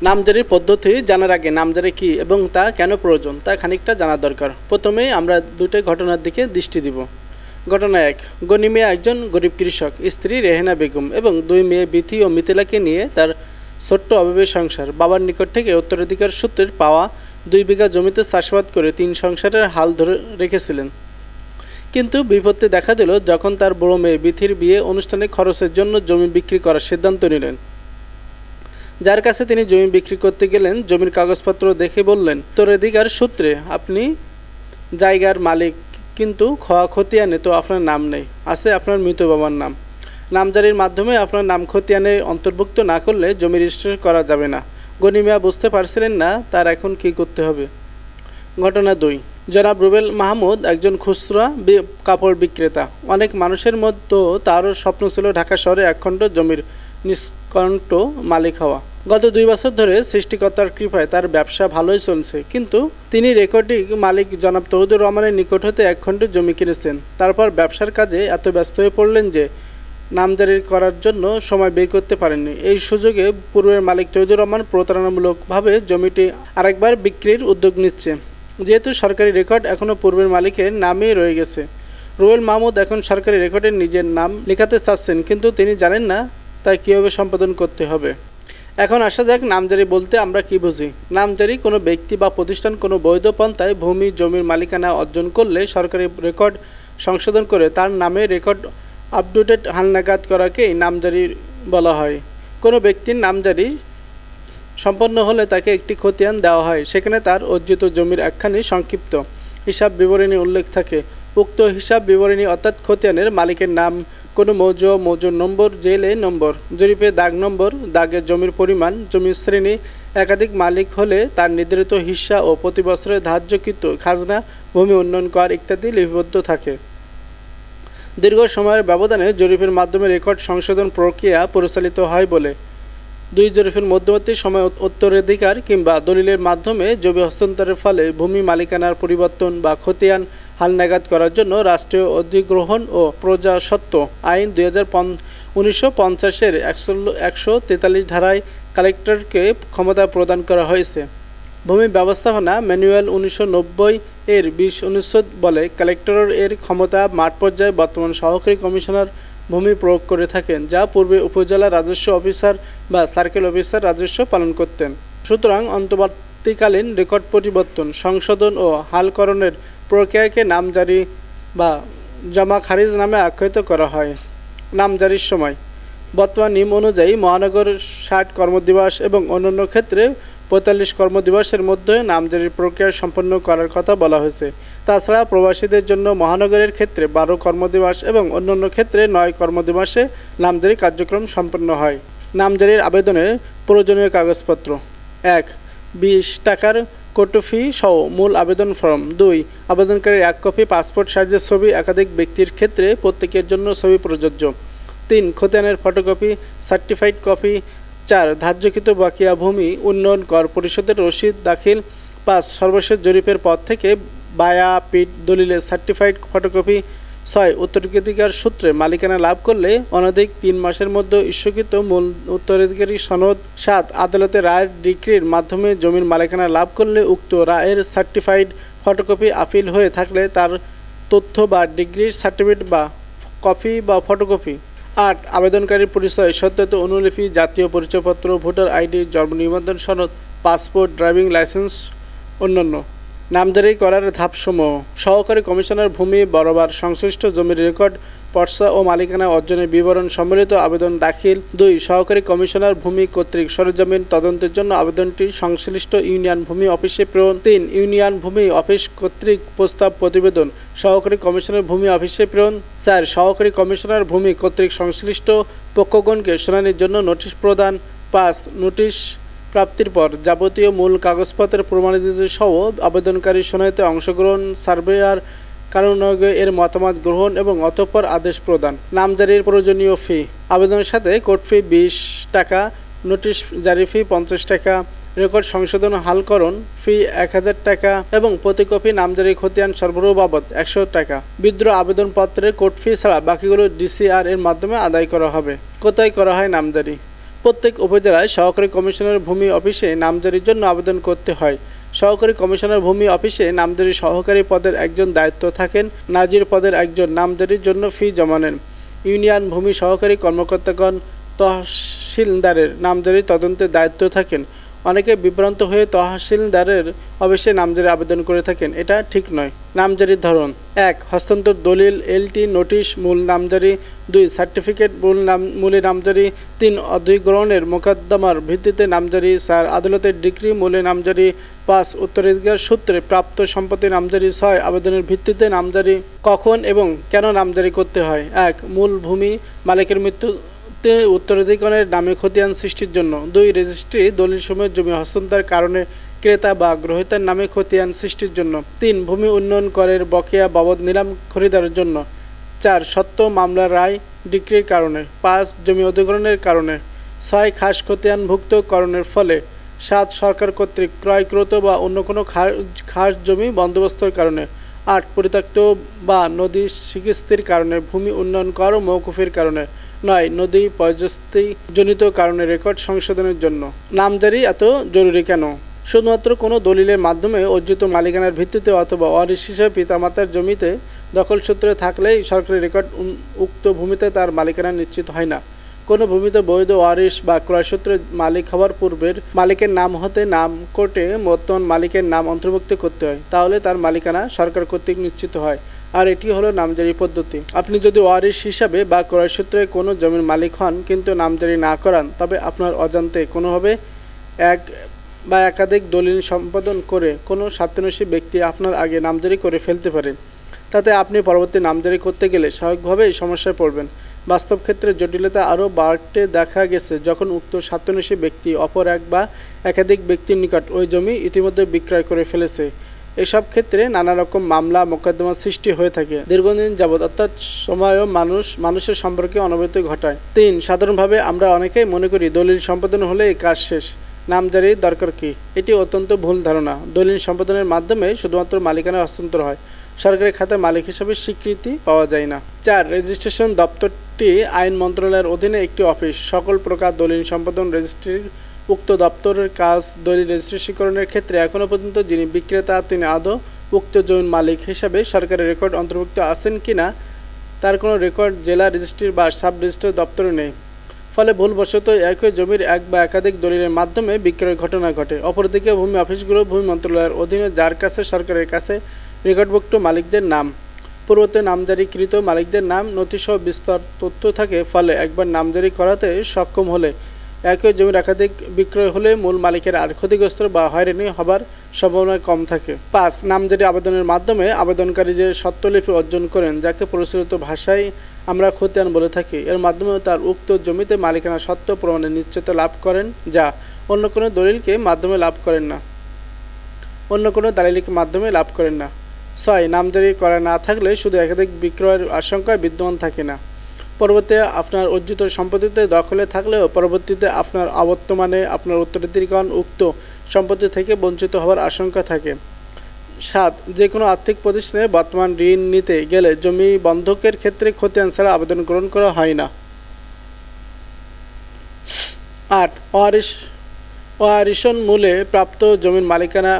নামজারির পদ্ধতি জানার আগে নামজারি কী এবং তা কেন প্রয়োজন তা খানিকটা জানা দরকার। প্রথমেই আমরা দুটো ঘটনার দিকে দৃষ্টি দিব। ঘটনা 1। গনি মিয়া একজন গরিব কৃষক, স্ত্রী রেহেনা বেগম এবং 2 মেয়ে বিথি ও মিথিলাকে নিয়ে তার ছোট্ট অভাবের সংসার। বাবার নিকট থেকে উত্তরাধিকার সূত্রে পাওয়া 2 বিঘা জমিতে চাষাবাদ করে 3 সংসারের হাল ধরে রেখেছিলেন। কিন্তু বিপত্তি দেখা দিল যখন তার বড় মেয়ে বিথির বিয়ে অনুষ্ঠানে খরচের জন্য জমি বিক্রি করার সিদ্ধান্ত নিলেন। যার কাছে তিনি জমি বিক্রি করতে গেলেন, জমির কাগজপত্র দেখে বললেন, উত্তরাধিকার সূত্রে আপনি জায়গার মালিক, কিন্তু খতিয়ানে তো আপনার নাম নেই, আছে আপনার মৃত বাবার নাম। নামজারির মাধ্যমে আপনার নাম খতিয়ানে অন্তর্ভুক্ত না করলে জমি রেজিস্ট্রেশন করা যাবে না। গনি মিয়া বুঝতে পারছিলেন না তার এখন কি করতে হবে। ঘটনা 2। জনাব রুবেল মাহমুদ একজন খুচরা কাপড় বিক্রেতা। অনেক মানুষের মধ্যে তারও স্বপ্ন ছিল ঢাকা শহরে একখণ্ড জমির নিষ্কণ্ঠ মালিক হওয়া। গত 2 বছর ধরে সৃষ্টিকর্তার কৃপায় তার ব্যবসা ভালোই চলছে, কিন্তু তিনি রেকর্ডিং মালিক জনাব তৌহিদুর রহমানের নিকট হতে একখণ্ড জমি কিনেছেন। তারপর ব্যবসার কাজে এত ব্যস্ত হয়ে পড়লেন যে নামজারি করার জন্য সময় বের করতে পারেননি। এই সুযোগে পূর্বের মালিক তৌহিদুর রহমান প্রতারণামূলকভাবে জমিটি আরেকবার বিক্রির উদ্যোগ নিচ্ছে। যেহেতু সরকারি রেকর্ড এখনও পূর্বের মালিকের নামেই রয়ে গেছে, রুবেল মাহমুদ এখন সরকারি রেকর্ডে নিজের নাম লেখাতে চাচ্ছেন, কিন্তু তিনি জানেন না তাই কীভাবে সম্পাদন করতে হবে। এখন আসা যাক নামজারি বলতে আমরা কি বুঝি। নামজারি কোনো ব্যক্তি বা প্রতিষ্ঠান কোনো বৈধ পন্থায় ভূমি জমির মালিকানা অর্জন করলে সরকারি রেকর্ড সংশোধন করে তার নামে রেকর্ড আপডেটেড হালনাগাদ করাকেই নামজারি বলা হয়। কোনো ব্যক্তির নামজারি সম্পন্ন হলে তাকে একটি খতিয়ান দেওয়া হয়, সেখানে তার অর্জিত জমির একখানি সংক্ষিপ্ত হিসাব বিবরণী উল্লেখ থাকে। উক্ত হিসাব বিবরণী অর্থাৎ খতিয়ানের মালিকের নাম, কোনো মৌজা নম্বর, জেলে নম্বর, জরিপে দাগ নম্বর, দাগের জমির পরিমাণ, জমির শ্রেণী, একাধিক মালিক হলে তার নির্ধারিত হিস্সা ও প্রতি বছরে ধার্যকৃত খাজনা, ভূমি উন্নয়ন কর ইত্যাদি লিপিবদ্ধ থাকে। দীর্ঘ সময়ের ব্যবধানে জরিপের মাধ্যমে রেকর্ড সংশোধন প্রক্রিয়া পরিচালিত হয় বলে 2 জরিপের মধ্যবর্তী সময় উত্তরাধিকার কিংবা দলিলের মাধ্যমে জমি হস্তান্তরের ফলে ভূমি মালিকানার পরিবর্তন বা খতিয়ান হালনাগাদ করার জন্য রাষ্ট্রীয় অধিগ্রহণ ও প্রজাস্বত্ব আইন 1950-এর 143 ধারায় কালেক্টরকে ক্ষমতা প্রদান করা হয়েছে। ভূমি ব্যবস্থাপনা ম্যানুয়াল 1990-এর 20 অনুচ্ছেদ বলে কালেক্টর এর ক্ষমতা মাঠ পর্যায়ে বর্তমান সহকারী কমিশনার ভূমি প্রয়োগ করে থাকেন, যা পূর্বে উপজেলা রাজস্ব অফিসার বা সার্কেল অফিসার রাজস্ব পালন করতেন। সুতরাং অন্তর্বর্তীকালীন রেকর্ড পরিবর্তন, সংশোধন ও হালকরণের প্রক্রিয়াকে নামজারি বা জমা খারিজ নামে আখ্যায়িত করা হয়। নামজারির সময় বর্তমান নিয়ম অনুযায়ী মহানগর 60 কর্মদিবস এবং অন্যান্য ক্ষেত্রে 45 কর্মদিবসের মধ্যে নামজারির প্রক্রিয়া সম্পন্ন করার কথা বলা হয়েছে। তাছাড়া প্রবাসীদের জন্য মহানগরের ক্ষেত্রে 12 কর্মদিবস এবং অন্যান্য ক্ষেত্রে 9 কর্মদিবসে নামজারি কার্যক্রম সম্পন্ন হয়। নামজারির আবেদনের প্রয়োজনীয় কাগজপত্র: 1. 20 টাকার কোর্ট ফি সহ মূল আবেদন ফর্ম। 2. আবেদনকারীর 1 কপি পাসপোর্ট সাইজের ছবি, একাধিক ব্যক্তির ক্ষেত্রে প্রত্যেকের জন্য ছবি প্রযোজ্য। 3. খতিয়ানের ফটোকপি, সার্টিফাইড কপি। 4. ধার্যকৃত বকেয়া ভূমি উন্নয়ন কর পরিশোধের রসিদ দাখিল। 5. সর্বশেষ জরিপের পর থেকে বায়াপিট দলিলের সার্টিফাইড ফটোকপি। 6. উত্তরাধিকার সূত্রে মালিকানা লাভ করলে অনধিক 3 মাসের মধ্যে ইস্যুকৃত মূল উত্তরাধিকারী সনদ। 7. আদালতের রায়ের ডিক্রির মাধ্যমে জমির মালিকানা লাভ করলে উক্ত রায়ের সার্টিফাইড ফটোকপি আপিল হয়ে থাকলে তার তথ্য বা ডিগ্রির সার্টিফিকেট বা কপি বা ফটোকপি। 8. আবেদনকারীর পরিচয়, সত্যত অনুলিপি, জাতীয় পরিচয়পত্র, ভোটার আইডি, জন্ম নিবন্ধন সনদ, পাসপোর্ট, ড্রাইভিং লাইসেন্স, অন্যান্য। নামজারি করার ধাপসমূহ: সহকারী কমিশনার ভূমি বরাবর সংশ্লিষ্ট জমির রেকর্ড, পর্চা ও মালিকানা অর্জনের বিবরণ সম্বলিত আবেদন দাখিল। 2. সহকারী কমিশনার ভূমি কর্তৃক সরেজমিন তদন্তের জন্য আবেদনটি সংশ্লিষ্ট ইউনিয়ন ভূমি অফিসে প্রেরণ। 3. ইউনিয়ন ভূমি অফিস কর্তৃক প্রস্তাব প্রতিবেদন সহকারী কমিশনার ভূমি অফিসে প্রেরণ। 4. সহকারী কমিশনার ভূমি কর্তৃক সংশ্লিষ্ট পক্ষগণকে শুনানির জন্য নোটিশ প্রদান। 5. নোটিশ প্রাপ্তির পর যাবতীয় মূল কাগজপত্রের প্রমাণিত সহ আবেদনকারী শুনানিতে অংশগ্রহণ, সার্ভেয়ার কারণজ্ঞ এর মতামত গ্রহণ এবং অতঃপর আদেশ প্রদান। নামজারির প্রয়োজনীয় ফি: আবেদনের সাথে কোর্ট ফি 20 টাকা, নোটিশ জারি ফি 50 টাকা, রেকর্ড সংশোধন হালকরণ ফি 1000 টাকা এবং প্রতি কপি নামজারি খতিয়ান সরবরাহ বাবদ 100 টাকা। বিদ্রোহ আবেদনপত্রের কোর্ট ফি ছাড়া বাকিগুলো ডিসিআর এর মাধ্যমে আদায় করা হবে। কোথায় করা হয় নামজারি? প্রত্যেক উপজেলায় সহকারী কমিশনার ভূমি অফিসে নামজারির জন্য আবেদন করতে হয়। সহকারী কমিশনার ভূমি অফিসে নামজারি সহকারী পদের একজন দায়িত্ব থাকেন, নাজির পদের একজন নামজারির জন্য ফি জমা নেন। ইউনিয়ন ভূমি সহকারী কর্মকর্তাগণ তহসিলদারের নামজারি তদন্তের দায়িত্ব থাকেন। অনেকে বিভ্রান্ত হয়ে তহসিলদারের অফিসে নামজারি আবেদন করে থাকেন, এটা ঠিক নয়। নামজারির ধরন: 1. হস্তান্তর দলিল, এলটি, নোটিশ, মূল নামজারি। 2. সার্টিফিকেট, মূলে নামজারি। 3. অধিগ্রহণের মোকদ্দমার ভিত্তিতে নামজারি। 4. আদালতের ডিক্রি, মূলে নামজারি। 5. উত্তরাধিকার সূত্রে প্রাপ্ত সম্পত্তি নামজারি। 6. আবেদনের ভিত্তিতে নামজারি। কখন এবং কেন নামজারি করতে হয়? 1. মূল ভূমি মালিকের মৃত্যু, উত্তরাধিকারের নামে খতিয়ান সৃষ্টির জন্য। 2. রেজিস্ট্রি দলিলসমূহ জমি হস্তান্তরের কারণে ক্রেতা বা গ্রহীতার নামে খতিয়ান সৃষ্টির জন্য। 3. ভূমি উন্নয়ন করের বকেয়া বাবদ নিলাম খরিদারের জন্য। 4. সত্য মামলার রায় ডিক্রির কারণে। 5. জমি অধিগ্রহণের কারণে। 6. খাস খতিয়ানভুক্তকরণের ফলে। 7. সরকার কর্তৃক ক্রয়কৃত বা অন্য কোনো খাস জমি বন্দোবস্তের কারণে। 8. পরিত্যক্ত বা নদী সিকিস্তির কারণে, ভূমি উন্নয়ন কর মওকুফের কারণে। 9. নদী পর্যস্তিজনিত কারণে রেকর্ড সংশোধনের জন্য। নামজারি এত জরুরি কেন? শুধুমাত্র কোনো দলিলের মাধ্যমে অর্জিত মালিকানার ভিত্তিতে অথবা ওয়ারিশ হিসেবে পিতামাতার জমিতে দখলসূত্রে থাকলেই সরকারি রেকর্ড উক্ত ভূমিতে তার মালিকানা নিশ্চিত হয় না। কোনো ভূমিতে বৈধ ওয়ারিশ বা ক্রয়সূত্রে মালিক হওয়ার পূর্বের মালিকের নাম হতে নাম কোর্টে বর্তমান মালিকের নাম অন্তর্ভুক্ত করতে হয়, তাহলে তার মালিকানা সরকার কর্তৃক নিশ্চিত হয়। আর এটি হলো নামজারি পদ্ধতি। আপনি যদি ওয়ারিশ হিসাবে বা ক্রয়সূত্রে কোনো জমির মালিক হন কিন্তু নামজারি না করান, তবে আপনার অজান্তে কোনোভাবে এক বা একাধিক দলিল সম্পাদন করে কোনো স্বার্থান্বেষী ব্যক্তি আপনার আগে নামজারি করে ফেলতে পারে। তাতে আপনি পরবর্তী নামজারি করতে গেলে স্বাভাবিকভাবেই সমস্যায় পড়বেন। বাস্তব ক্ষেত্রে জটিলতা আরও বাড়তে দেখা গেছে যখন উক্ত স্বার্থান্বেষী ব্যক্তি অপর এক বা একাধিক ব্যক্তির নিকট ওই জমি ইতিমধ্যে বিক্রয় করে ফেলেছে। এসব ক্ষেত্রে নানা রকম মামলা মোকদ্দমার সৃষ্টি হয়ে থাকে দীর্ঘদিন যাবৎ, অর্থাৎ সময়ও মানুষের সম্পর্কে অনবরত ঘটায়। 3. সাধারণভাবে আমরা অনেকেই মনে করি দলিল সম্পাদন হলেই কাজ শেষ। নামজারির দরকার কি? এটি অত্যন্ত ভুল ধারণা। দলিল সম্পাদনের মাধ্যমে শুধুমাত্র মালিকানা হস্তান্তর হয়, সরকারি খাতায় মালিক হিসাবে স্বীকৃতি পাওয়া যায় না। 4. রেজিস্ট্রেশন দপ্তরটি আইন মন্ত্রণালয়ের অধীনে একটি অফিস। সকল প্রকার দলিল সম্পাদন রেজিস্ট্রির উক্ত দপ্তরের কাজ। দলিল রেজিস্ট্রেশনের ক্ষেত্রে এখনও পর্যন্ত যিনি বিক্রেতা তিনি আদৌ উক্ত জমির মালিক হিসাবে সরকারি রেকর্ড অন্তর্ভুক্ত আছেন কিনা তার কোনো রেকর্ড জেলা রেজিস্ট্রি বা সাব রেজিস্ট্রি দপ্তরে নেই। ফলে ভুলবশত একই জমির এক বা একাধিক দলিলের মাধ্যমে বিক্রয়ের ঘটনা ঘটে। অপরদিকে ভূমি অফিসগুলো ভূমি মন্ত্রণালয়ের অধীনে, যার কাছে সরকারের কাছে রেকর্ডভুক্ত মালিকদের নাম, পূর্বতে নামজারিকৃত মালিকদের নাম, নথিসহ বিস্তর তথ্য থাকে। ফলে একবার নামজারি করাতে সক্ষম হলে একই জমির একাধিক বিক্রয় হলে মূল মালিকের আর ক্ষতিগ্রস্ত বা হয়রানি হবার সম্ভাবনা কম থাকে। 5. নামজারি আবেদনের মাধ্যমে আবেদনকারী যে সত্যলিপি অর্জন করেন, যাকে প্রচলিত ভাষায় আমরা খতিয়ান বলে থাকি, এর মাধ্যমে তার উক্ত জমিতে মালিকানা সত্ত্ব প্রমাণের নিশ্চয়তা লাভ করেন, যা অন্য কোনো দলিলকে মাধ্যমে লাভ করেন না। 6. নামজারি করা না থাকলে শুধু একাধিক বিক্রয়ের আশঙ্কা বিদ্যমান থাকে না। পরবর্তীতে আপনার অর্জিত সম্পত্তিতে দখলে থাকলেও পরবর্তীতে আপনার অবর্তমানে আপনার উত্তরাধিকারীগণ উক্ত সম্পত্তি থেকে বঞ্চিত হওয়ার আশঙ্কা থাকে। 7. যে কোনো আর্থিক প্রতিষ্ঠানে বর্তমান ঋণ নিতে গেলে জমি বন্ধকের ক্ষেত্রে খতিয়ান ছাড়া আবেদন গ্রহণ করা হয় না। 8. ওয়ারিশন মূলে প্রাপ্ত জমির মালিকানা